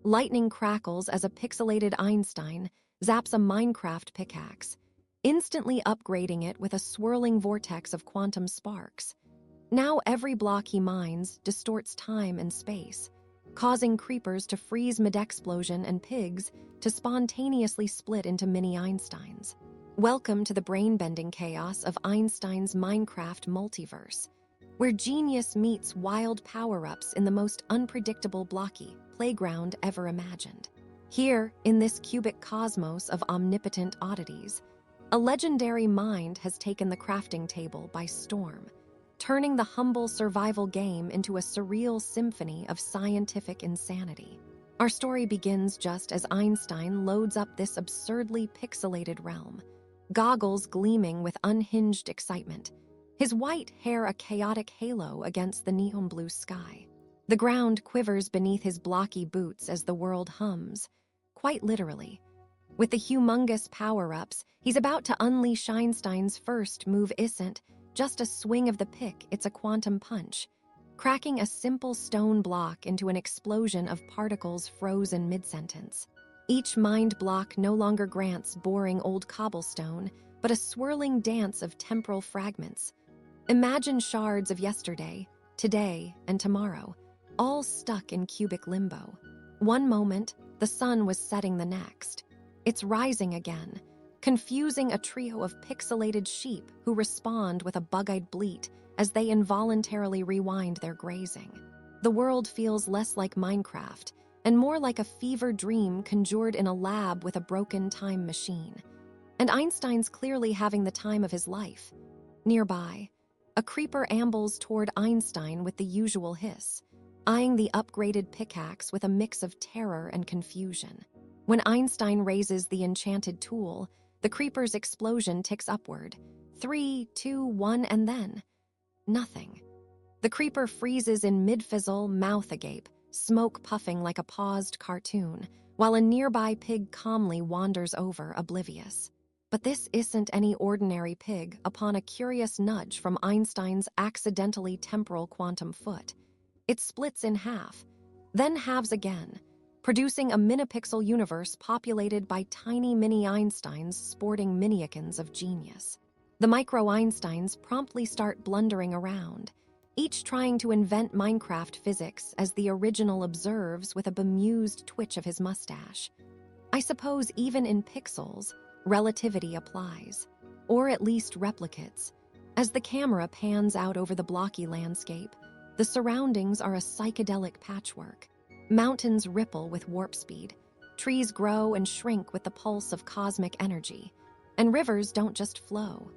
Lightning crackles as a pixelated Einstein zaps a Minecraft pickaxe, instantly upgrading it with a swirling vortex of quantum sparks. Now every block he mines distorts time and space, causing creepers to freeze mid-explosion and pigs to spontaneously split into mini Einsteins. Welcome to the brain-bending chaos of Einstein's Minecraft multiverse, where genius meets wild power-ups in the most unpredictable blocky playground ever imagined. Here, in this cubic cosmos of omnipotent oddities, a legendary mind has taken the crafting table by storm, turning the humble survival game into a surreal symphony of scientific insanity. Our story begins just as Einstein loads up this absurdly pixelated realm, goggles gleaming with unhinged excitement, his white hair a chaotic halo against the neon blue sky. The ground quivers beneath his blocky boots as the world hums, quite literally. With the humongous power-ups, he's about to unleash Einstein's first move isn't just a swing of the pick, it's a quantum punch, cracking a simple stone block into an explosion of particles frozen mid-sentence. Each mind block no longer grants boring old cobblestone, but a swirling dance of temporal fragments. Imagine shards of yesterday, today, and tomorrow, all stuck in cubic limbo. One moment, the sun was setting the next. It's rising again, confusing a trio of pixelated sheep who respond with a bug-eyed bleat as they involuntarily rewind their grazing. The world feels less like Minecraft and more like a fever dream conjured in a lab with a broken time machine. And Einstein's clearly having the time of his life. Nearby, a creeper ambles toward Einstein with the usual hiss, eyeing the upgraded pickaxe with a mix of terror and confusion. When Einstein raises the enchanted tool, the creeper's explosion ticks upward. 3, 2, 1, and then nothing. The creeper freezes in mid-fizzle, mouth agape, smoke puffing like a paused cartoon, while a nearby pig calmly wanders over, oblivious. But this isn't any ordinary pig upon a curious nudge from Einstein's accidentally temporal quantum foot. It splits in half, then halves again, producing a minipixel universe populated by tiny mini-Einsteins sporting miniakins of genius. The micro-Einsteins promptly start blundering around, each trying to invent Minecraft physics as the original observes with a bemused twitch of his mustache. I suppose even in pixels, relativity applies, or at least replicates. As the camera pans out over the blocky landscape, the surroundings are a psychedelic patchwork. Mountains ripple with warp speed, trees grow and shrink with the pulse of cosmic energy, and rivers don't just flow.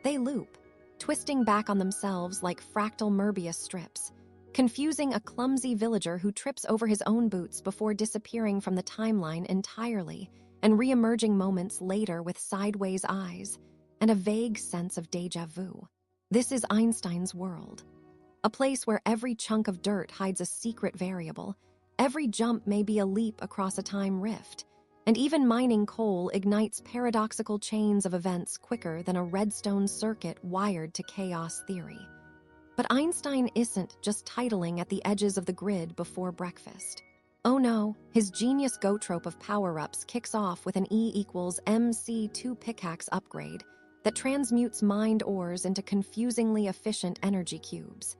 They loop, twisting back on themselves like fractal Möbius strips, confusing a clumsy villager who trips over his own boots before disappearing from the timeline entirely and re-emerging moments later with sideways eyes and a vague sense of déjà vu. This is Einstein's world, a place where every chunk of dirt hides a secret variable, every jump may be a leap across a time rift, and even mining coal ignites paradoxical chains of events quicker than a redstone circuit wired to chaos theory. But Einstein isn't just titling at the edges of the grid before breakfast. Oh no, his genius go-trope of power-ups kicks off with an E=mc2 pickaxe upgrade that transmutes mined ores into confusingly efficient energy cubes.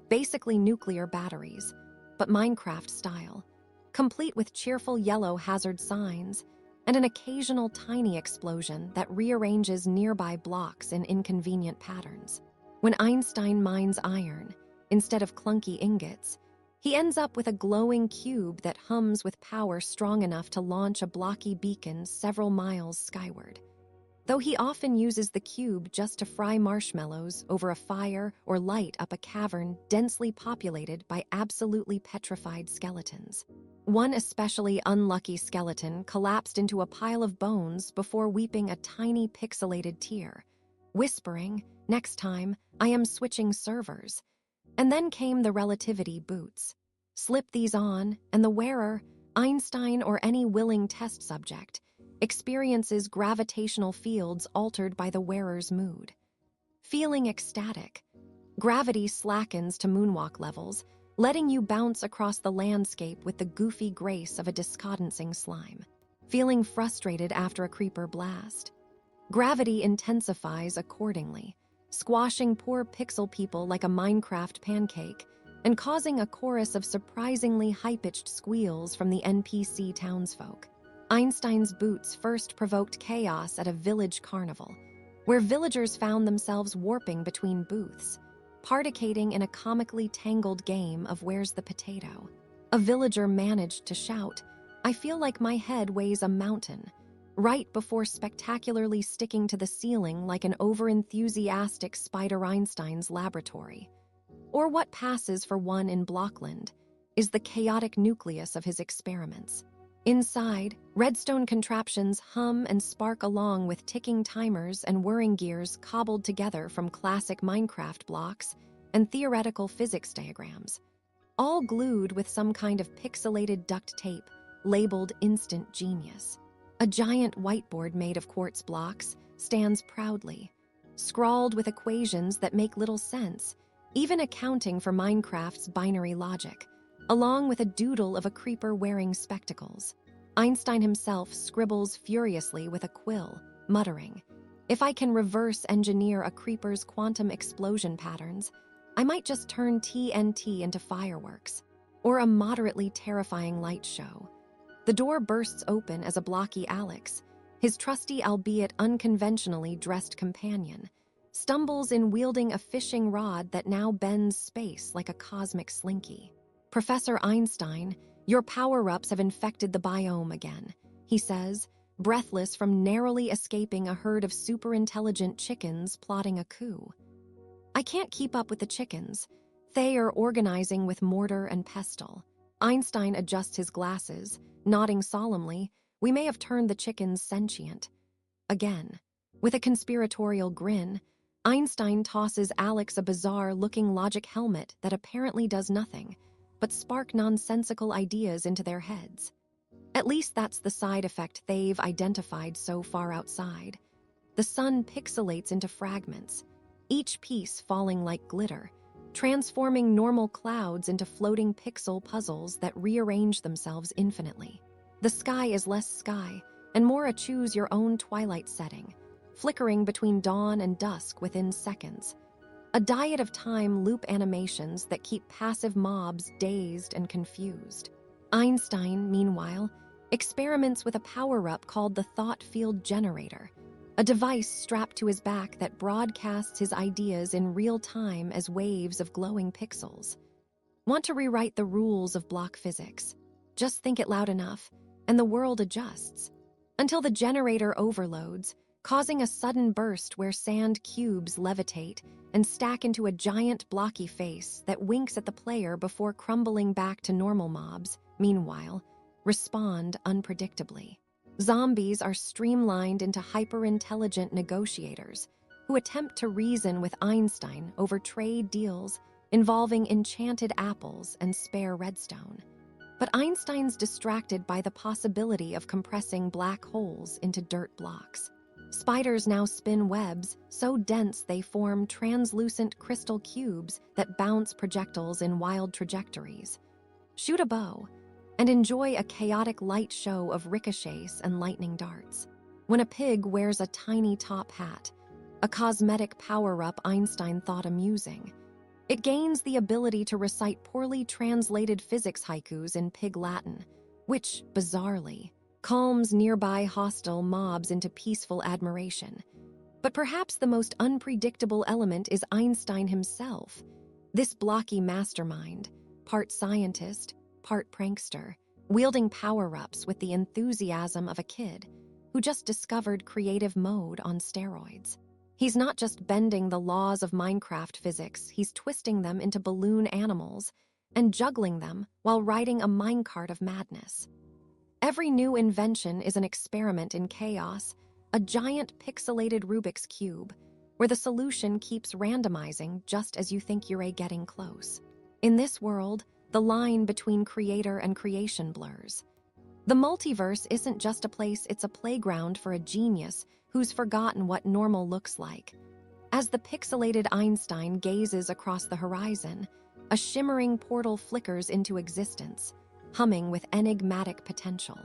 Basically nuclear batteries, but Minecraft style, complete with cheerful yellow hazard signs and an occasional tiny explosion that rearranges nearby blocks in inconvenient patterns. When Einstein mines iron, instead of clunky ingots, he ends up with a glowing cube that hums with power strong enough to launch a blocky beacon several miles skyward. Though he often uses the cube just to fry marshmallows over a fire or light up a cavern densely populated by absolutely petrified skeletons. One especially unlucky skeleton collapsed into a pile of bones before weeping a tiny pixelated tear, whispering, "Next time, I am switching servers." And then came the relativity boots. Slip these on, and the wearer, Einstein or any willing test subject, experiences gravitational fields altered by the wearer's mood. Feeling ecstatic, gravity slackens to moonwalk levels, letting you bounce across the landscape with the goofy grace of a discountencing slime. Feeling frustrated after a creeper blast, gravity intensifies accordingly, squashing poor pixel people like a Minecraft pancake and causing a chorus of surprisingly high-pitched squeals from the NPC townsfolk. Einstein's boots first provoked chaos at a village carnival, where villagers found themselves warping between booths, particating in a comically tangled game of Where's the Potato. A villager managed to shout, "I feel like my head weighs a mountain," right before spectacularly sticking to the ceiling like an overenthusiastic Spider Einstein's laboratory. Or what passes for one in Blockland is the chaotic nucleus of his experiments. Inside, redstone contraptions hum and spark along with ticking timers and whirring gears cobbled together from classic Minecraft blocks and theoretical physics diagrams, all glued with some kind of pixelated duct tape labeled Instant Genius. A giant whiteboard made of quartz blocks stands proudly, scrawled with equations that make little sense, even accounting for Minecraft's binary logic, along with a doodle of a creeper wearing spectacles. Einstein himself scribbles furiously with a quill, muttering, "If I can reverse engineer a creeper's quantum explosion patterns, I might just turn TNT into fireworks, or a moderately terrifying light show." The door bursts open as a Blocky Alex, his trusty albeit unconventionally dressed companion, stumbles in wielding a fishing rod that now bends space like a cosmic slinky. "Professor Einstein, your power-ups have infected the biome again," he says, breathless from narrowly escaping a herd of super-intelligent chickens plotting a coup. "I can't keep up with the chickens. They are organizing with mortar and pestle." Einstein adjusts his glasses, nodding solemnly, "We may have turned the chickens sentient." Again, with a conspiratorial grin, Einstein tosses Alex a bizarre-looking logic helmet that apparently does nothing but spark nonsensical ideas into their heads. At least that's the side effect they've identified so far outside. The sun pixelates into fragments, each piece falling like glitter, transforming normal clouds into floating pixel puzzles that rearrange themselves infinitely. The sky is less sky and more a choose-your-own twilight setting, flickering between dawn and dusk within seconds. A diet of time loop animations that keep passive mobs dazed and confused. Einstein, meanwhile, experiments with a power-up called the Thought Field Generator, a device strapped to his back that broadcasts his ideas in real time as waves of glowing pixels. Want to rewrite the rules of block physics? Just think it loud enough, and the world adjusts, until the generator overloads, causing a sudden burst where sand cubes levitate and stack into a giant blocky face that winks at the player before crumbling back to normal mobs, meanwhile, respond unpredictably. Zombies are streamlined into hyper-intelligent negotiators who attempt to reason with Einstein over trade deals involving enchanted apples and spare redstone. But Einstein's distracted by the possibility of compressing black holes into dirt blocks. Spiders now spin webs so dense they form translucent crystal cubes that bounce projectiles in wild trajectories. Shoot a bow and enjoy a chaotic light show of ricochets and lightning darts. When a pig wears a tiny top hat, a cosmetic power-up Einstein thought amusing, it gains the ability to recite poorly translated physics haikus in pig Latin, which, bizarrely, calms nearby hostile mobs into peaceful admiration. But perhaps the most unpredictable element is Einstein himself, this blocky mastermind, part scientist, part prankster, wielding power-ups with the enthusiasm of a kid who just discovered creative mode on steroids. He's not just bending the laws of Minecraft physics, he's twisting them into balloon animals and juggling them while riding a minecart of madness. Every new invention is an experiment in chaos, a giant pixelated Rubik's Cube, where the solution keeps randomizing just as you think you're getting close. In this world, the line between creator and creation blurs. The multiverse isn't just a place, it's a playground for a genius who's forgotten what normal looks like. As the pixelated Einstein gazes across the horizon, A shimmering portal flickers into existence, humming with enigmatic potential.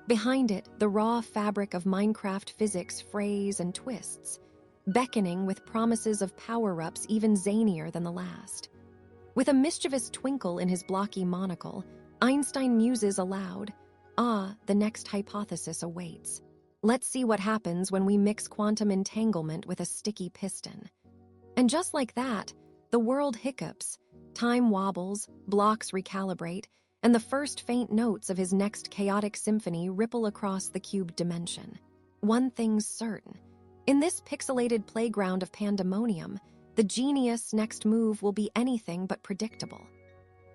Behind it, the raw fabric of Minecraft physics frays and twists, beckoning with promises of power-ups even zanier than the last. With a mischievous twinkle in his blocky monocle, Einstein muses aloud, "Ah, the next hypothesis awaits. Let's see what happens when we mix quantum entanglement with a sticky piston." And just like that, the world hiccups, time wobbles, blocks recalibrate, and the first faint notes of his next chaotic symphony ripple across the cubed dimension. One thing's certain. In this pixelated playground of pandemonium, the genius' next move will be anything but predictable.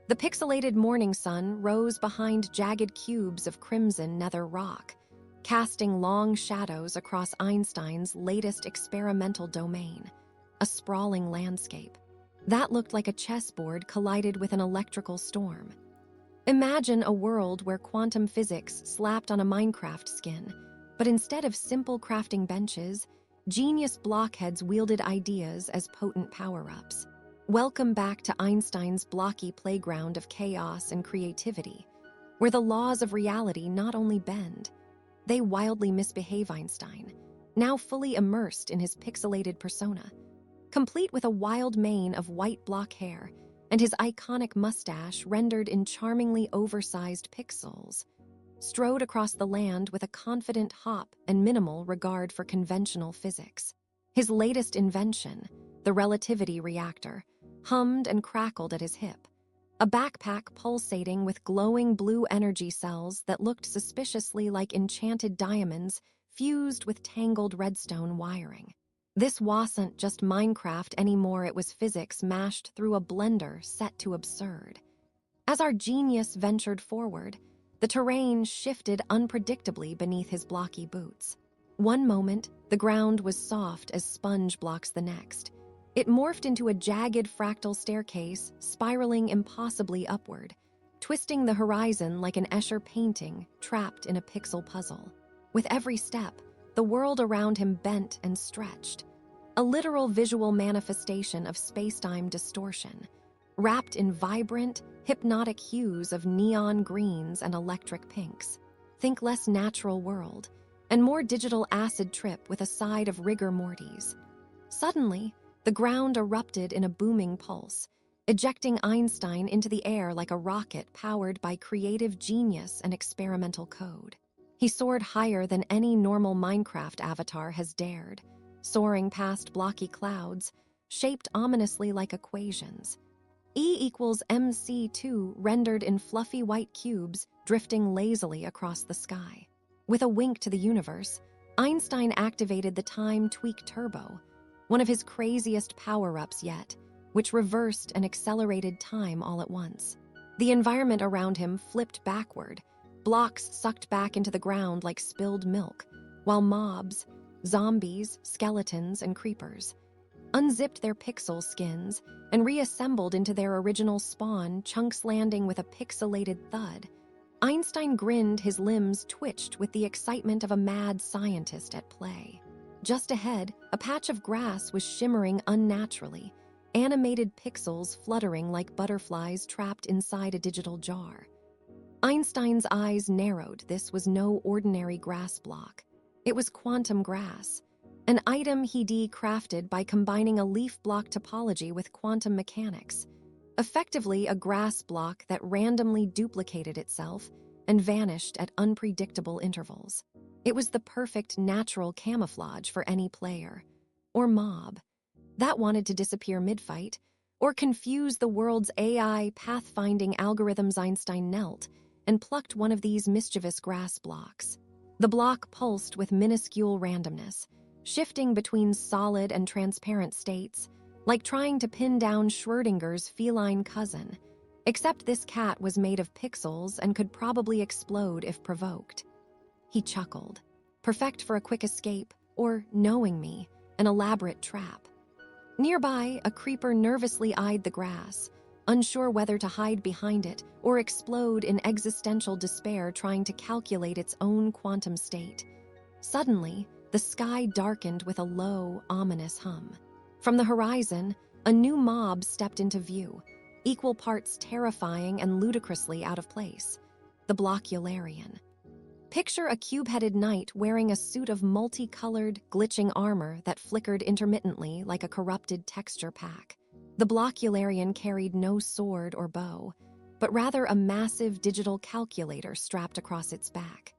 The pixelated morning sun rose behind jagged cubes of crimson nether rock, casting long shadows across Einstein's latest experimental domain, a sprawling landscape. That looked like a chessboard collided with an electrical storm. Imagine a world where quantum physics slapped on a Minecraft skin, but instead of simple crafting benches, genius blockheads wielded ideas as potent power-ups. Welcome back to Einstein's blocky playground of chaos and creativity, where the laws of reality not only bend, they wildly misbehave. Einstein, now fully immersed in his pixelated persona, complete with a wild mane of white block hair and his iconic mustache rendered in charmingly oversized pixels, strode across the land with a confident hop and minimal regard for conventional physics. His latest invention, the relativity reactor, hummed and crackled at his hip, a backpack pulsating with glowing blue energy cells that looked suspiciously like enchanted diamonds fused with tangled redstone wiring. This wasn't just Minecraft anymore, it was physics mashed through a blender set to absurd. As our genius ventured forward, the terrain shifted unpredictably beneath his blocky boots. One moment, the ground was soft as sponge blocks the next. It morphed into a jagged fractal staircase, spiraling impossibly upward, twisting the horizon like an Escher painting trapped in a pixel puzzle. With every step, the world around him bent and stretched, a literal visual manifestation of spacetime distortion, wrapped in vibrant, hypnotic hues of neon greens and electric pinks. Think less natural world, and more digital acid trip with a side of rigor mortis. Suddenly, the ground erupted in a booming pulse, ejecting Einstein into the air like a rocket powered by creative genius and experimental code. He soared higher than any normal Minecraft avatar has dared, soaring past blocky clouds, shaped ominously like equations. E=mc2 rendered in fluffy white cubes drifting lazily across the sky. With a wink to the universe, Einstein activated the Time Tweak Turbo, one of his craziest power-ups yet, which reversed and accelerated time all at once. The environment around him flipped backward, blocks sucked back into the ground like spilled milk, while mobs, zombies, skeletons, and creepers unzipped their pixel skins and reassembled into their original spawn, chunks landing with a pixelated thud. Einstein grinned, his limbs twitched with the excitement of a mad scientist at play. Just ahead, a patch of grass was shimmering unnaturally, animated pixels fluttering like butterflies trapped inside a digital jar. Einstein's eyes narrowed. This was no ordinary grass block. It was quantum grass, an item he'd crafted by combining a leaf block topology with quantum mechanics, effectively a grass block that randomly duplicated itself and vanished at unpredictable intervals. It was the perfect natural camouflage for any player, or mob, that wanted to disappear mid-fight, or confuse the world's AI pathfinding algorithms. Einstein knelt and plucked one of these mischievous grass blocks. The block pulsed with minuscule randomness, shifting between solid and transparent states, like trying to pin down Schrödinger's feline cousin, except this cat was made of pixels and could probably explode if provoked. He chuckled. Perfect for a quick escape, or, knowing me, an elaborate trap. Nearby, a creeper nervously eyed the grass, unsure whether to hide behind it or explode in existential despair, trying to calculate its own quantum state. Suddenly, the sky darkened with a low, ominous hum. From the horizon, a new mob stepped into view, equal parts terrifying and ludicrously out of place. The Blockularian. Picture a cube-headed knight wearing a suit of multicolored, glitching armor that flickered intermittently like a corrupted texture pack. The Blockularian carried no sword or bow, but rather a massive digital calculator strapped across its back.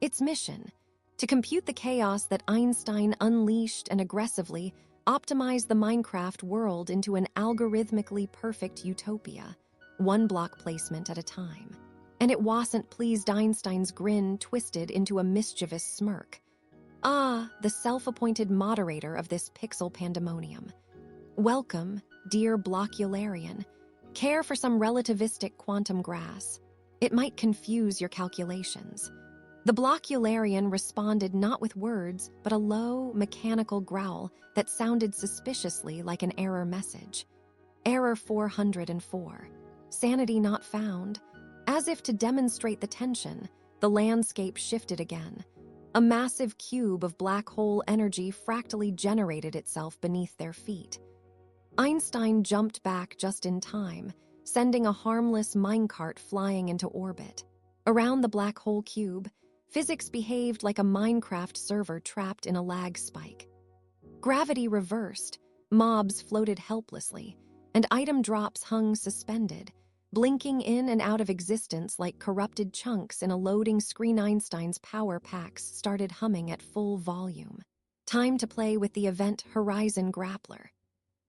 Its mission: to compute the chaos that Einstein unleashed and aggressively optimize the Minecraft world into an algorithmically perfect utopia, one block placement at a time. And it wasn't pleased Einstein's grin twisted into a mischievous smirk. Ah, the self-appointed moderator of this pixel pandemonium. Welcome, dear Blockularian. Care for some relativistic quantum grass? It might confuse your calculations. The Blockularian responded not with words, but a low, mechanical growl that sounded suspiciously like an error message. Error 404. Sanity not found. As if to demonstrate the tension, the landscape shifted again. A massive cube of black hole energy fractally generated itself beneath their feet. Einstein jumped back just in time, sending a harmless minecart flying into orbit. Around the black hole cube, physics behaved like a Minecraft server trapped in a lag spike. Gravity reversed, mobs floated helplessly, and item drops hung suspended, blinking in and out of existence like corrupted chunks in a loading screen. Einstein's power packs started humming at full volume. Time to play with the Event Horizon Grappler.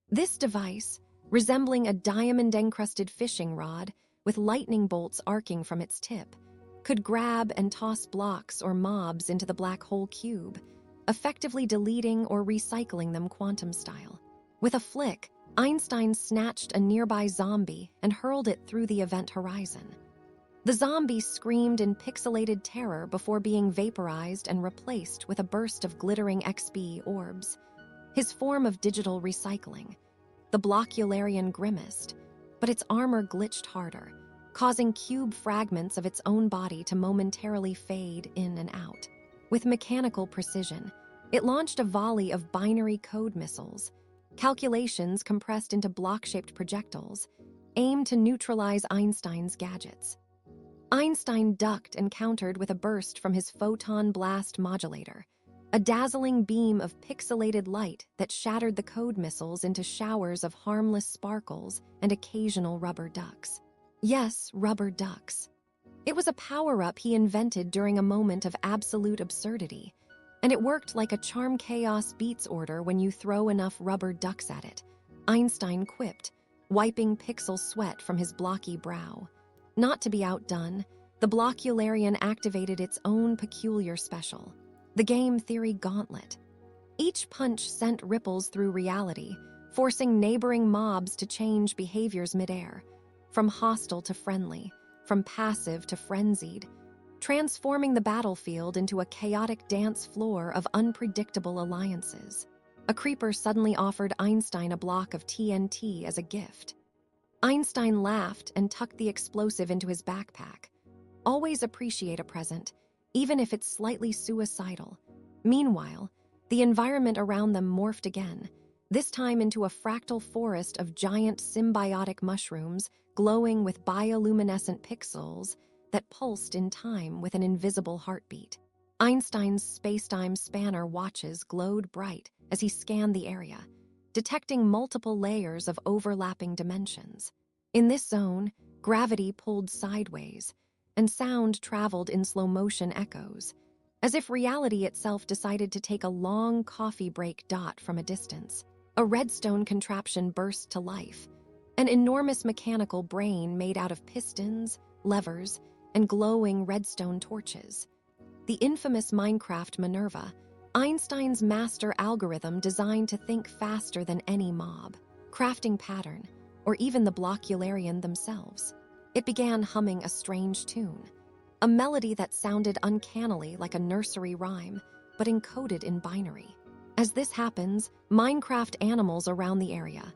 This device, resembling a diamond-encrusted fishing rod with lightning bolts arcing from its tip, could grab and toss blocks or mobs into the black hole cube, effectively deleting or recycling them quantum style. With a flick, Einstein snatched a nearby zombie and hurled it through the event horizon. The zombie screamed in pixelated terror before being vaporized and replaced with a burst of glittering XP orbs, his form of digital recycling. The Blockularian grimaced, but its armor glitched harder, causing cube fragments of its own body to momentarily fade in and out. With mechanical precision, it launched a volley of binary code missiles, calculations compressed into block-shaped projectiles, aimed to neutralize Einstein's gadgets. Einstein ducked and countered with a burst from his photon blast modulator, a dazzling beam of pixelated light that shattered the code missiles into showers of harmless sparkles and occasional rubber ducks. Yes, rubber ducks. It was a power-up he invented during a moment of absolute absurdity, and it worked like a charm chaos beats order when you throw enough rubber ducks at it, Einstein quipped, wiping pixel sweat from his blocky brow. Not to be outdone, the Blockularian activated its own peculiar special, the game theory gauntlet. Each punch sent ripples through reality, forcing neighboring mobs to change behaviors midair, from hostile to friendly, from passive to frenzied, transforming the battlefield into a chaotic dance floor of unpredictable alliances. A creeper suddenly offered Einstein a block of TNT as a gift. Einstein laughed and tucked the explosive into his backpack. Always appreciate a present, even if it's slightly suicidal. Meanwhile, the environment around them morphed again, this time into a fractal forest of giant symbiotic mushrooms glowing with bioluminescent pixels that pulsed in time with an invisible heartbeat. Einstein's space-time spanner watches glowed bright as he scanned the area, detecting multiple layers of overlapping dimensions. In this zone, gravity pulled sideways, and sound traveled in slow-motion echoes, as if reality itself decided to take a long coffee break dot from a distance. A redstone contraption burst to life, an enormous mechanical brain made out of pistons, levers, and glowing redstone torches. The infamous Minecraft Minerva, Einstein's master algorithm designed to think faster than any mob, crafting pattern, or even the Blockularian themselves. It began humming a strange tune, a melody that sounded uncannily like a nursery rhyme, but encoded in binary. As this happens, Minecraft animals around the area,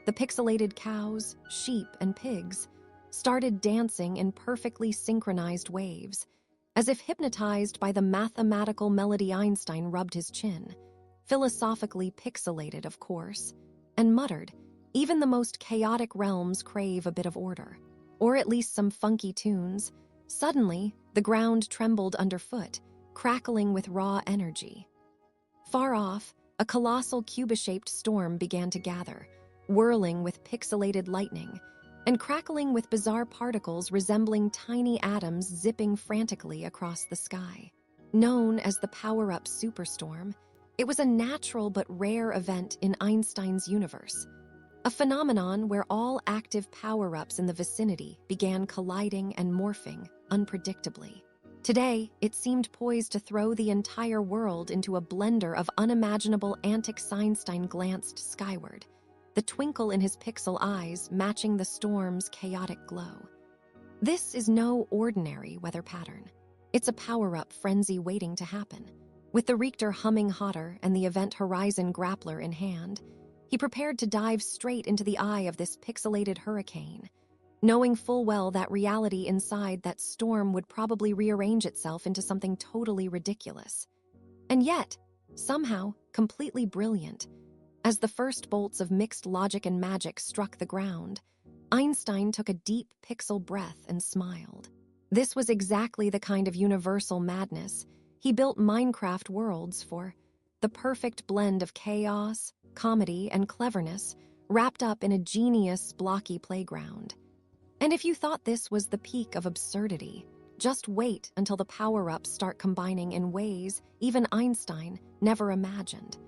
the pixelated cows, sheep, and pigs, started dancing in perfectly synchronized waves, as if hypnotized by the mathematical melody. Einstein rubbed his chin, philosophically pixelated, of course, and muttered, Even the most chaotic realms crave a bit of order, or at least some funky tunes. Suddenly, the ground trembled underfoot, crackling with raw energy. Far off, a colossal cuba-shaped storm began to gather, whirling with pixelated lightning and crackling with bizarre particles resembling tiny atoms zipping frantically across the sky. Known as the power-up superstorm, it was a natural but rare event in Einstein's universe, a phenomenon where all active power-ups in the vicinity began colliding and morphing unpredictably. Today, it seemed poised to throw the entire world into a blender of unimaginable antics. Einstein glanced skyward, the twinkle in his pixel eyes matching the storm's chaotic glow. This is no ordinary weather pattern. It's a power-up frenzy waiting to happen. With the Richter humming hotter and the Event Horizon grappler in hand, he prepared to dive straight into the eye of this pixelated hurricane, knowing full well that reality inside that storm would probably rearrange itself into something totally ridiculous. And yet, somehow, completely brilliant. As the first bolts of mixed logic and magic struck the ground, Einstein took a deep pixel breath and smiled. This was exactly the kind of universal madness he built Minecraft worlds for, the perfect blend of chaos, comedy, and cleverness wrapped up in a genius blocky playground. And if you thought this was the peak of absurdity, just wait until the power-ups start combining in ways even Einstein never imagined.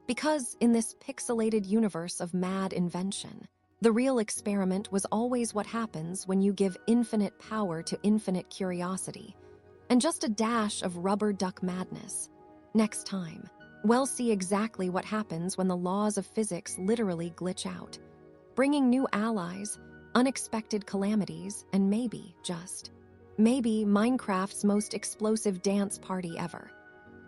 Because in this pixelated universe of mad invention, the real experiment was always what happens when you give infinite power to infinite curiosity, and just a dash of rubber duck madness. Next time, we'll see exactly what happens when the laws of physics literally glitch out, bringing new allies, unexpected calamities, and maybe, just maybe, Minecraft's most explosive dance party ever.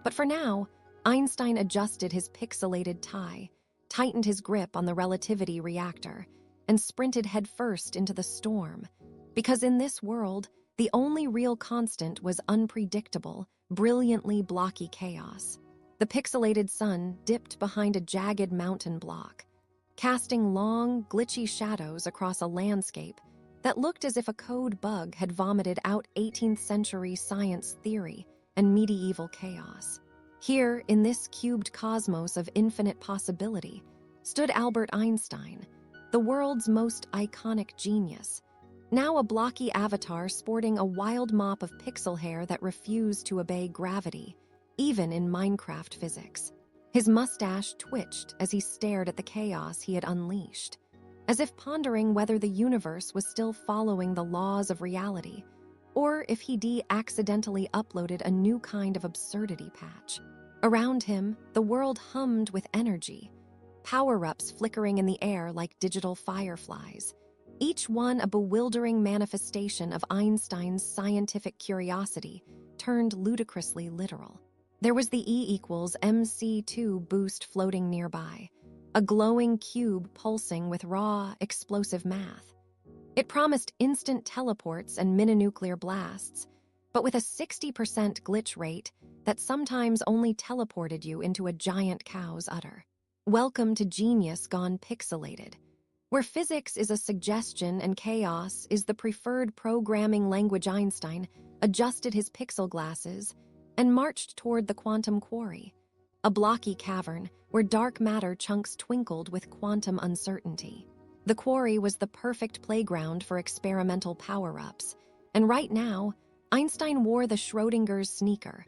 But for now, Einstein adjusted his pixelated tie, tightened his grip on the relativity reactor, and sprinted headfirst into the storm, because in this world, the only real constant was unpredictable, brilliantly blocky chaos. The pixelated sun dipped behind a jagged mountain block, casting long, glitchy shadows across a landscape that looked as if a code bug had vomited out 18th century science theory and medieval chaos. Here, in this cubed cosmos of infinite possibility, stood Albert Einstein, the world's most iconic genius, now a blocky avatar sporting a wild mop of pixel hair that refused to obey gravity, even in Minecraft physics. His mustache twitched as he stared at the chaos he had unleashed, as if pondering whether the universe was still following the laws of reality, or if he accidentally uploaded a new kind of absurdity patch. Around him, the world hummed with energy, power-ups flickering in the air like digital fireflies, each one a bewildering manifestation of Einstein's scientific curiosity turned ludicrously literal. There was the E=mc2 boost floating nearby, a glowing cube pulsing with raw, explosive math. It promised instant teleports and mini-nuclear blasts, but with a 60% glitch rate that sometimes only teleported you into a giant cow's udder. Welcome to Genius Gone Pixelated, where physics is a suggestion and chaos is the preferred programming language. Einstein adjusted his pixel glasses and marched toward the quantum quarry, a blocky cavern where dark matter chunks twinkled with quantum uncertainty. The quarry was the perfect playground for experimental power-ups, and right now, Einstein wore the Schrodinger's sneaker,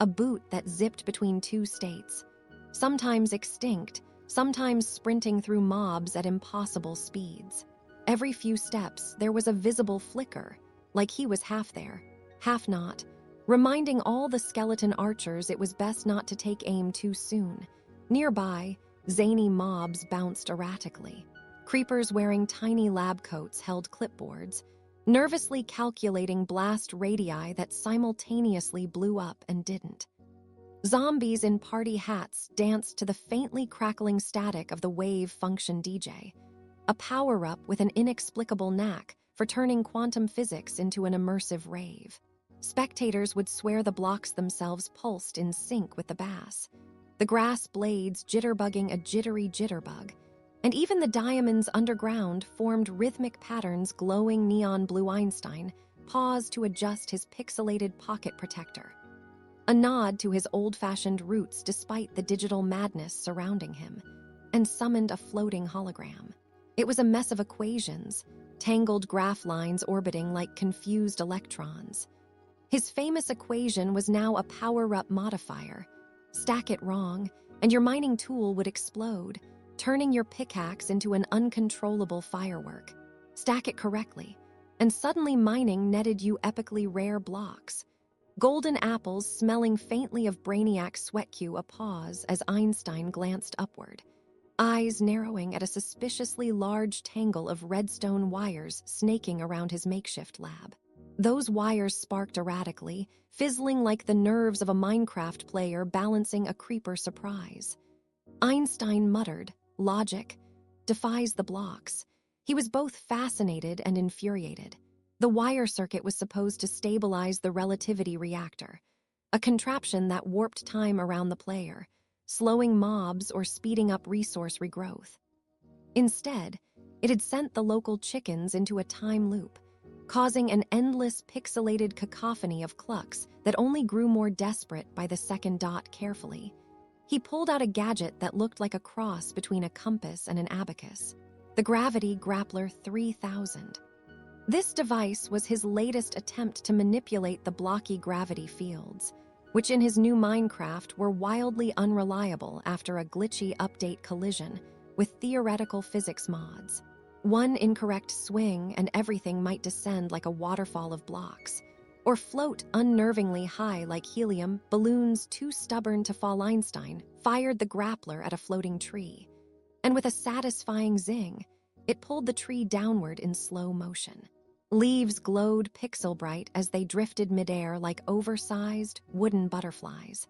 a boot that zipped between two states, sometimes extinct, sometimes sprinting through mobs at impossible speeds. Every few steps, there was a visible flicker, like he was half there, half not, reminding all the skeleton archers it was best not to take aim too soon. Nearby, zany mobs bounced erratically. Creepers wearing tiny lab coats held clipboards, nervously calculating blast radii that simultaneously blew up and didn't. Zombies in party hats danced to the faintly crackling static of the wave function DJ, a power-up with an inexplicable knack for turning quantum physics into an immersive rave. Spectators would swear the blocks themselves pulsed in sync with the bass, the grass blades jitterbugging a jittery jitterbug, and even the diamonds underground formed rhythmic patterns. Glowing neon blue. Einstein paused to adjust his pixelated pocket protector, a nod to his old-fashioned roots despite the digital madness surrounding him, and summoned a floating hologram. It was a mess of equations, tangled graph lines orbiting like confused electrons. His famous equation was now a power-up modifier. Stack it wrong, and your mining tool would explode, turning your pickaxe into an uncontrollable firework. Stack it correctly, and suddenly mining netted you epically rare blocks. Golden apples smelling faintly of Brainiac sweat. A pause as Einstein glanced upward, eyes narrowing at a suspiciously large tangle of redstone wires snaking around his makeshift lab. Those wires sparked erratically, fizzling like the nerves of a Minecraft player balancing a creeper surprise. Einstein muttered, "Logic defies the blocks." He was both fascinated and infuriated. The wire circuit was supposed to stabilize the relativity reactor, a contraption that warped time around the player, slowing mobs or speeding up resource regrowth. Instead, it had sent the local chickens into a time loop, causing an endless pixelated cacophony of clucks that only grew more desperate by the second. Carefully, he pulled out a gadget that looked like a cross between a compass and an abacus, the Gravity Grappler 3000. This device was his latest attempt to manipulate the blocky gravity fields, which in his new Minecraft were wildly unreliable after a glitchy update collision with theoretical physics mods. One incorrect swing and everything might descend like a waterfall of blocks, or float unnervingly high like helium balloons too stubborn to fall. Einstein fired the grappler at a floating tree, and with a satisfying zing, it pulled the tree downward in slow motion. Leaves glowed pixel bright as they drifted midair like oversized wooden butterflies.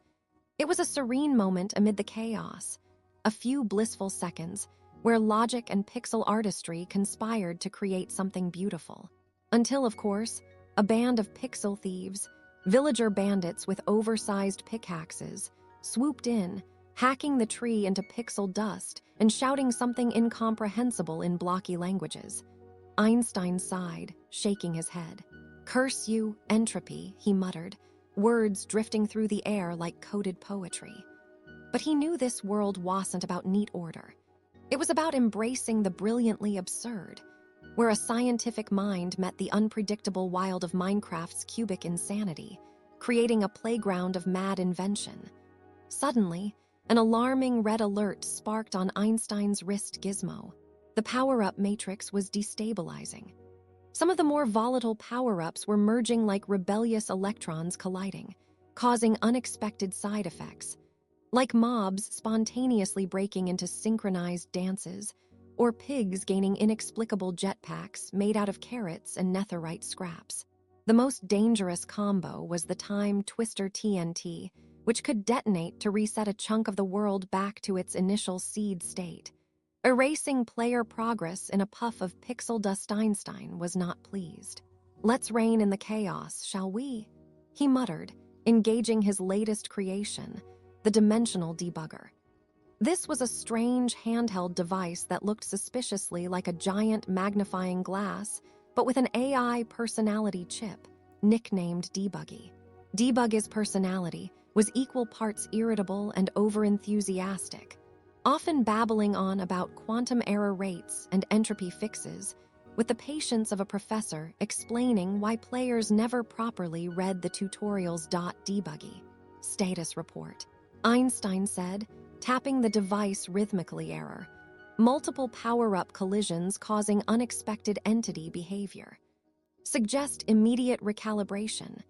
It was a serene moment amid the chaos, a few blissful seconds where logic and pixel artistry conspired to create something beautiful. Until, of course, a band of pixel thieves, villager bandits with oversized pickaxes, swooped in, hacking the tree into pixel dust and shouting something incomprehensible in blocky languages. Einstein sighed, shaking his head. "Curse you, entropy," he muttered, words drifting through the air like coded poetry. But he knew this world wasn't about neat order. It was about embracing the brilliantly absurd, where a scientific mind met the unpredictable wild of Minecraft's cubic insanity, creating a playground of mad invention. Suddenly, an alarming red alert sparked on Einstein's wrist gizmo. The power-up matrix was destabilizing. Some of the more volatile power-ups were merging like rebellious electrons colliding, causing unexpected side effects, like mobs spontaneously breaking into synchronized dances, or pigs gaining inexplicable jetpacks made out of carrots and netherite scraps. The most dangerous combo was the Time Twister TNT, which could detonate to reset a chunk of the world back to its initial seed state. Erasing player progress in a puff of pixel dust. Einstein was not pleased. "Let's reign in the chaos, shall we?" he muttered, engaging his latest creation, the dimensional debugger. This was a strange handheld device that looked suspiciously like a giant magnifying glass, but with an AI personality chip, nicknamed Debuggy. Debuggy's personality was equal parts irritable and overenthusiastic, often babbling on about quantum error rates and entropy fixes, with the patience of a professor explaining why players never properly read the tutorials. Debuggy. Status report. Einstein said, tapping the device rhythmically. Error. Multiple power-up collisions causing unexpected entity behavior. Suggest immediate recalibration.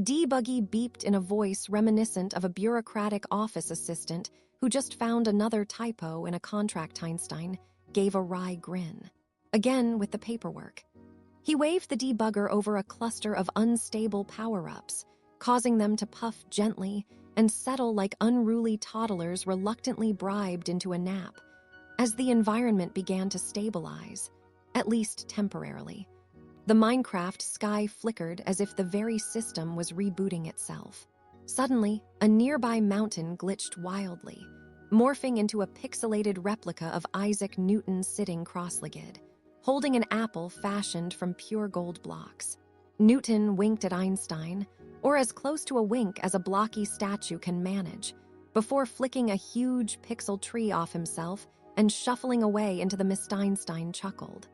Debuggy beeped in a voice reminiscent of a bureaucratic office assistant who just found another typo in a contract. Einstein gave a wry grin. Again with the paperwork. He waved the debugger over a cluster of unstable power-ups, causing them to puff gently and settle like unruly toddlers reluctantly bribed into a nap, as the environment began to stabilize, at least temporarily. The Minecraft sky flickered as if the very system was rebooting itself. Suddenly, a nearby mountain glitched wildly, morphing into a pixelated replica of Isaac Newton sitting cross-legged, holding an apple fashioned from pure gold blocks. Newton winked at Einstein, or as close to a wink as a blocky statue can manage, before flicking a huge pixel tree off himself and shuffling away into the mist. Einstein chuckled.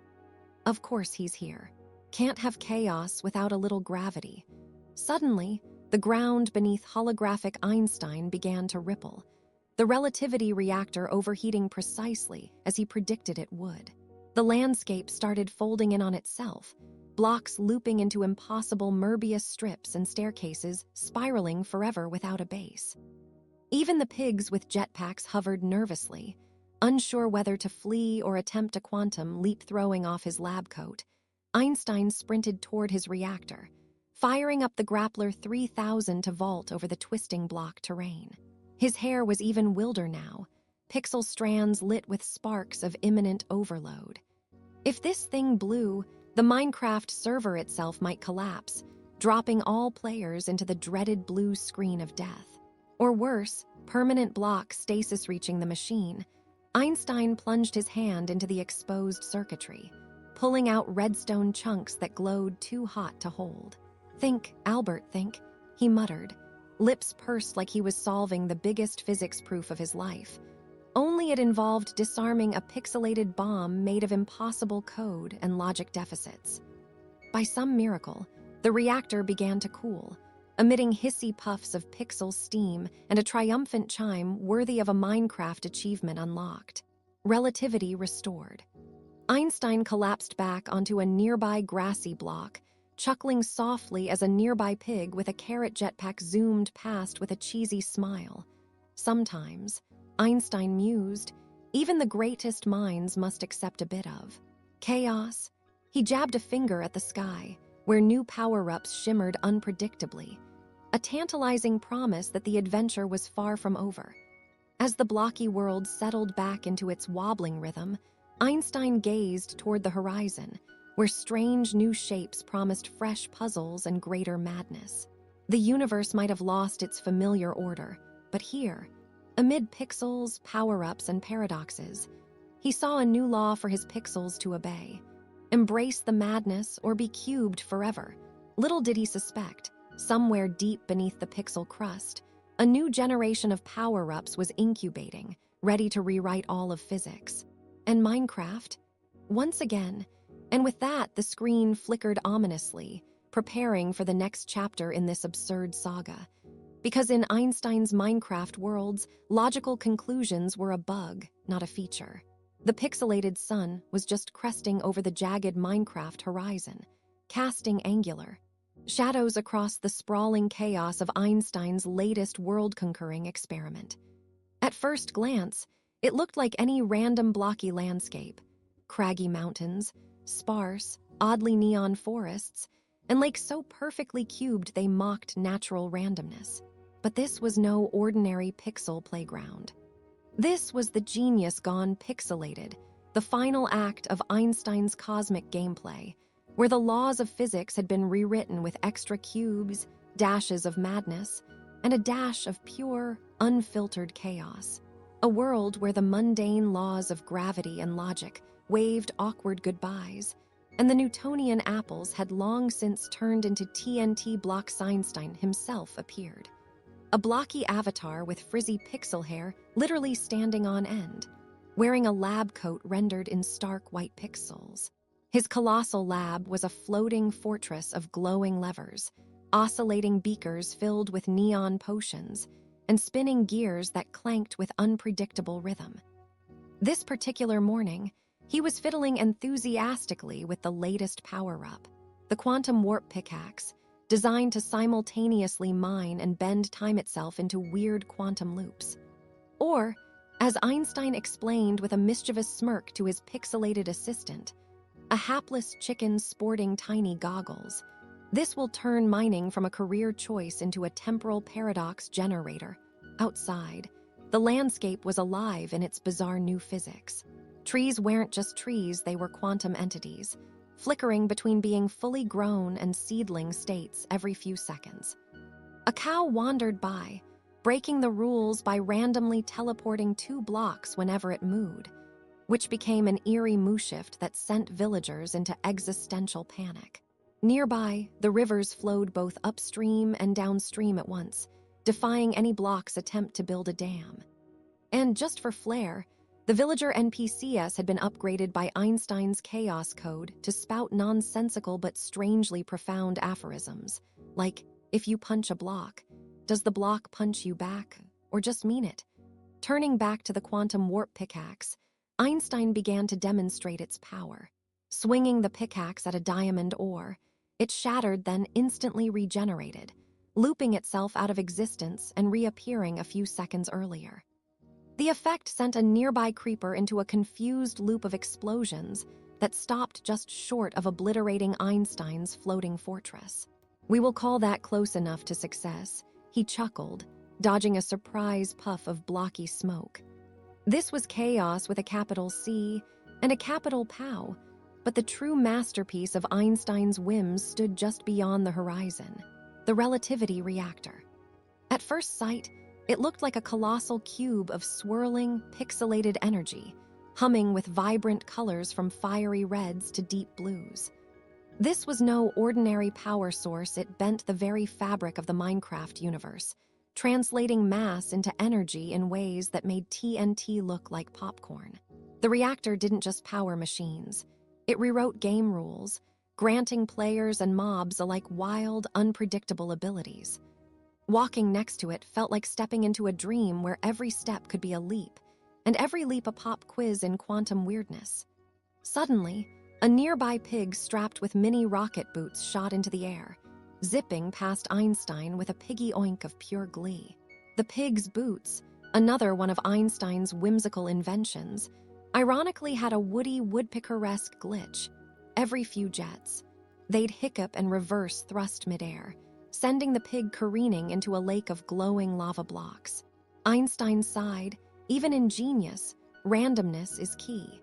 Of course he's here. Can't have chaos without a little gravity. Suddenly, the ground beneath holographic Einstein began to ripple, the relativity reactor overheating precisely as he predicted it would. The landscape started folding in on itself, blocks looping into impossible Möbius strips and staircases spiraling forever without a base. Even the pigs with jetpacks hovered nervously, unsure whether to flee or attempt a quantum leap. Throwing off his lab coat, Einstein sprinted toward his reactor, firing up the Grappler 3000 to vault over the twisting block terrain. His hair was even wilder now, pixel strands lit with sparks of imminent overload. If this thing blew, the Minecraft server itself might collapse, dropping all players into the dreaded blue screen of death. Or worse, permanent block stasis reaching the machine. Einstein plunged his hand into the exposed circuitry, pulling out redstone chunks that glowed too hot to hold. Think, Albert, think, he muttered, lips pursed like he was solving the biggest physics proof of his life. Only it involved disarming a pixelated bomb made of impossible code and logic deficits. By some miracle, the reactor began to cool, emitting hissy puffs of pixel steam and a triumphant chime worthy of a Minecraft achievement unlocked. Relativity restored. Einstein collapsed back onto a nearby grassy block, chuckling softly as a nearby pig with a carrot jetpack zoomed past with a cheesy smile. Sometimes, Einstein mused, even the greatest minds must accept a bit of chaos. He jabbed a finger at the sky, where new power-ups shimmered unpredictably, a tantalizing promise that the adventure was far from over. As the blocky world settled back into its wobbling rhythm, Einstein gazed toward the horizon, where strange new shapes promised fresh puzzles and greater madness. The universe might have lost its familiar order, but here, amid pixels, power-ups, and paradoxes, he saw a new law for his pixels to obey: embrace the madness or be cubed forever. Little did he suspect, somewhere deep beneath the pixel crust, a new generation of power-ups was incubating, ready to rewrite all of physics. And Minecraft? Once again. And with that, the screen flickered ominously, preparing for the next chapter in this absurd saga. Because in Einstein's Minecraft worlds, logical conclusions were a bug, not a feature. The pixelated sun was just cresting over the jagged Minecraft horizon, casting angular shadows across the sprawling chaos of Einstein's latest world-conquering experiment. At first glance, it looked like any random blocky landscape: craggy mountains, sparse, oddly neon forests, and lakes so perfectly cubed they mocked natural randomness. But this was no ordinary pixel playground. This was the genius gone pixelated, the final act of Einstein's cosmic gameplay, where the laws of physics had been rewritten with extra cubes, dashes of madness, and a dash of pure, unfiltered chaos. A world where the mundane laws of gravity and logic waved awkward goodbyes, and the Newtonian apples had long since turned into TNT blocks. Einstein himself appeared. A blocky avatar with frizzy pixel hair literally standing on end, wearing a lab coat rendered in stark white pixels. His colossal lab was a floating fortress of glowing levers, oscillating beakers filled with neon potions, and spinning gears that clanked with unpredictable rhythm. This particular morning, he was fiddling enthusiastically with the latest power-up, the quantum warp pickaxe, designed to simultaneously mine and bend time itself into weird quantum loops. Or, as Einstein explained with a mischievous smirk to his pixelated assistant, a hapless chicken sporting tiny goggles. This will turn mining from a career choice into a temporal paradox generator. Outside, the landscape was alive in its bizarre new physics. Trees weren't just trees, they were quantum entities, flickering between being fully grown and seedling states every few seconds. A cow wandered by, breaking the rules by randomly teleporting 2 blocks whenever it moved, which became an eerie mooshift that sent villagers into existential panic. Nearby, the rivers flowed both upstream and downstream at once, defying any block's attempt to build a dam. And just for flair, the villager NPCs had been upgraded by Einstein's chaos code to spout nonsensical but strangely profound aphorisms, like, if you punch a block, does the block punch you back, or just mean it? Turning back to the quantum warp pickaxe, Einstein began to demonstrate its power. Swinging the pickaxe at a diamond ore, it shattered, then instantly regenerated, looping itself out of existence and reappearing a few seconds earlier. The effect sent a nearby creeper into a confused loop of explosions that stopped just short of obliterating Einstein's floating fortress. "We will call that close enough to success," he chuckled, dodging a surprise puff of blocky smoke. This was chaos with a capital C and a capital POW, but the true masterpiece of Einstein's whims stood just beyond the horizon: the relativity reactor. At first sight, it looked like a colossal cube of swirling, pixelated energy, humming with vibrant colors from fiery reds to deep blues. This was no ordinary power source. It bent the very fabric of the Minecraft universe, translating mass into energy in ways that made TNT look like popcorn. The reactor didn't just power machines. It rewrote game rules, granting players and mobs alike wild, unpredictable abilities. Walking next to it felt like stepping into a dream where every step could be a leap, and every leap a pop quiz in quantum weirdness. Suddenly, a nearby pig strapped with mini rocket boots shot into the air, zipping past Einstein with a piggy oink of pure glee. The pig's boots, another one of Einstein's whimsical inventions, ironically had a Woody Woodpecker-esque glitch. Every few jets, they'd hiccup and reverse thrust midair, sending the pig careening into a lake of glowing lava blocks. Einstein sighed. Even in genius, randomness is key.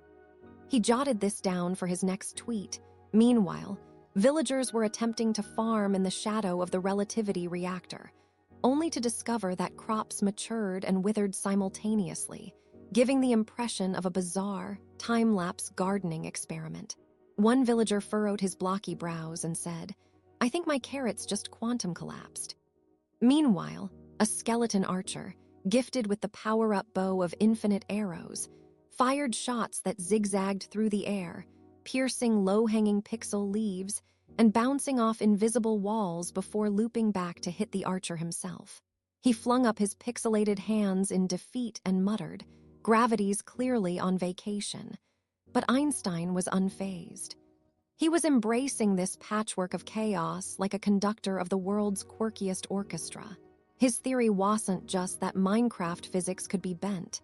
He jotted this down for his next tweet. Meanwhile, villagers were attempting to farm in the shadow of the relativity reactor, only to discover that crops matured and withered simultaneously, giving the impression of a bizarre, time-lapse gardening experiment. One villager furrowed his blocky brows and said, "I think my carrots just quantum collapsed." Meanwhile, a skeleton archer, gifted with the power-up bow of infinite arrows, fired shots that zigzagged through the air, piercing low-hanging pixel leaves and bouncing off invisible walls before looping back to hit the archer himself. He flung up his pixelated hands in defeat and muttered, "Gravity's clearly on vacation." But Einstein was unfazed. He was embracing this patchwork of chaos like a conductor of the world's quirkiest orchestra. His theory wasn't just that Minecraft physics could be bent.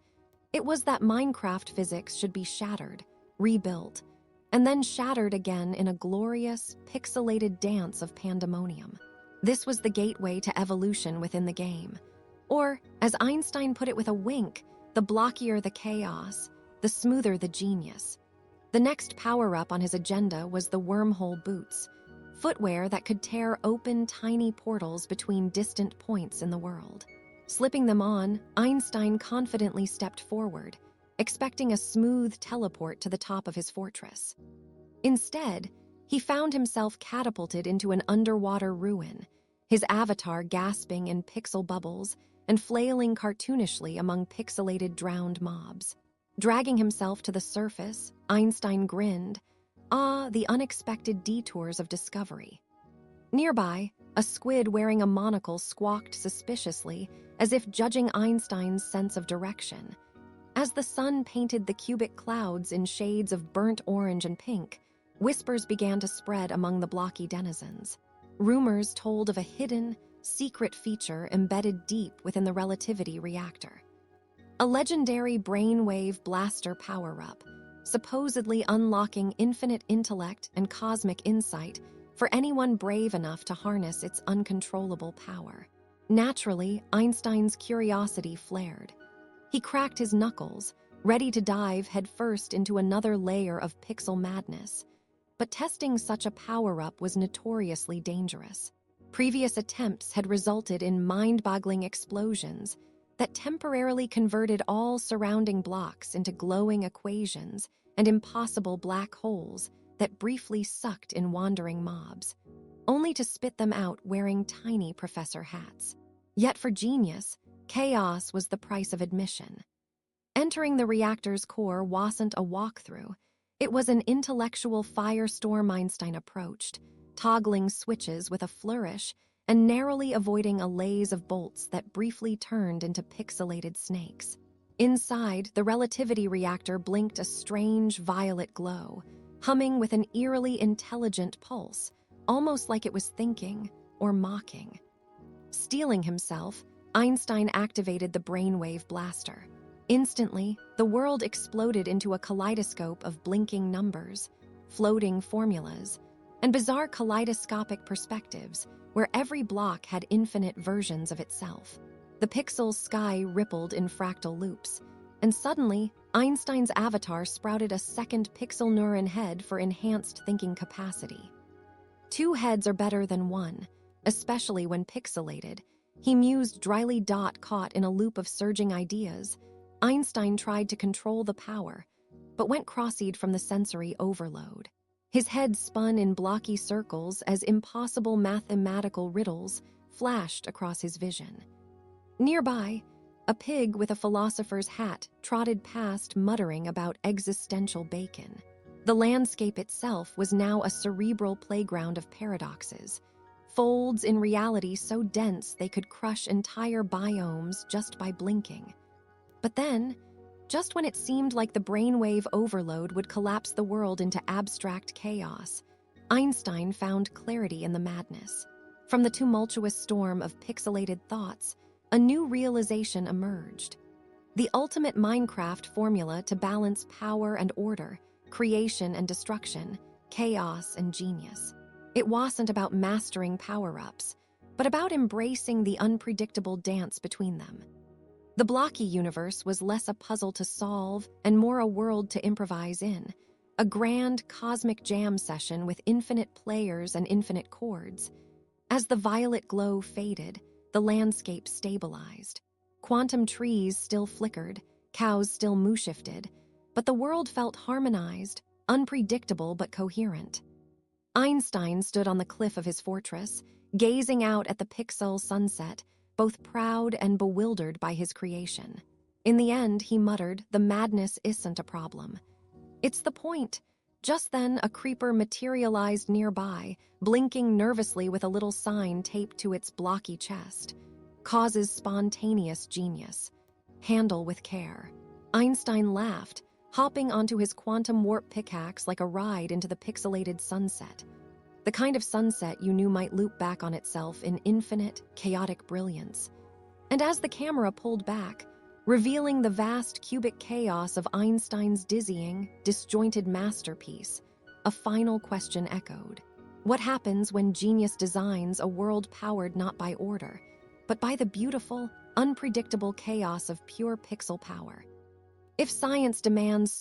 It was that Minecraft physics should be shattered, rebuilt, and then shattered again in a glorious, pixelated dance of pandemonium. This was the gateway to evolution within the game. Or, as Einstein put it with a wink, the blockier the chaos, the smoother the genius. The next power-up on his agenda was the wormhole boots, footwear that could tear open tiny portals between distant points in the world. Slipping them on, Einstein confidently stepped forward, expecting a smooth teleport to the top of his fortress. Instead, he found himself catapulted into an underwater ruin, his avatar gasping in pixel bubbles and flailing cartoonishly among pixelated drowned mobs. Dragging himself to the surface, Einstein grinned. Ah, the unexpected detours of discovery. Nearby, a squid wearing a monocle squawked suspiciously, as if judging Einstein's sense of direction. As the sun painted the cubic clouds in shades of burnt orange and pink, whispers began to spread among the blocky denizens. Rumors told of a hidden, secret feature embedded deep within the relativity reactor. A legendary brainwave blaster power-up, supposedly unlocking infinite intellect and cosmic insight for anyone brave enough to harness its uncontrollable power. Naturally, Einstein's curiosity flared. He cracked his knuckles, ready to dive headfirst into another layer of pixel madness. But testing such a power-up was notoriously dangerous. Previous attempts had resulted in mind-boggling explosions that temporarily converted all surrounding blocks into glowing equations and impossible black holes that briefly sucked in wandering mobs, only to spit them out wearing tiny professor hats. Yet for genius, chaos was the price of admission. Entering the reactor's core wasn't a walkthrough. It was an intellectual firestorm Einstein approached, toggling switches with a flourish and narrowly avoiding a laze of bolts that briefly turned into pixelated snakes. Inside, the relativity reactor blinked a strange violet glow, humming with an eerily intelligent pulse, almost like it was thinking or mocking. Steeling himself, Einstein activated the brainwave blaster. Instantly, the world exploded into a kaleidoscope of blinking numbers, floating formulas, and bizarre kaleidoscopic perspectives where every block had infinite versions of itself. The pixel sky rippled in fractal loops, and suddenly, Einstein's avatar sprouted a second pixel neuron head for enhanced thinking capacity. 2 heads are better than 1, especially when pixelated, he mused dryly. Caught in a loop of surging ideas, Einstein tried to control the power, but went cross-eyed from the sensory overload. His head spun in blocky circles as impossible mathematical riddles flashed across his vision. Nearby, a pig with a philosopher's hat trotted past muttering about existential bacon. The landscape itself was now a cerebral playground of paradoxes, folds in reality so dense they could crush entire biomes just by blinking. But then, just when it seemed like the brainwave overload would collapse the world into abstract chaos, Einstein found clarity in the madness. From the tumultuous storm of pixelated thoughts, a new realization emerged. The ultimate Minecraft formula to balance power and order, creation and destruction, chaos and genius. It wasn't about mastering power-ups, but about embracing the unpredictable dance between them. The Blocky universe was less a puzzle to solve and more a world to improvise in, a grand cosmic jam session with infinite players and infinite chords. As the violet glow faded, the landscape stabilized. Quantum trees still flickered, cows still moo-shifted, but the world felt harmonized, unpredictable but coherent. Einstein stood on the cliff of his fortress, gazing out at the pixel sunset, both proud and bewildered by his creation. In the end, he muttered, "The madness isn't a problem. It's the point." Just then, a creeper materialized nearby, blinking nervously with a little sign taped to its blocky chest. "Causes spontaneous genius. Handle with care." Einstein laughed, hopping onto his quantum warp pickaxe like a ride into the pixelated sunset. The kind of sunset you knew might loop back on itself in infinite, chaotic brilliance. And as the camera pulled back, revealing the vast cubic chaos of Einstein's dizzying, disjointed masterpiece, a final question echoed. What happens when genius designs a world powered not by order, but by the beautiful, unpredictable chaos of pure pixel power? If science demands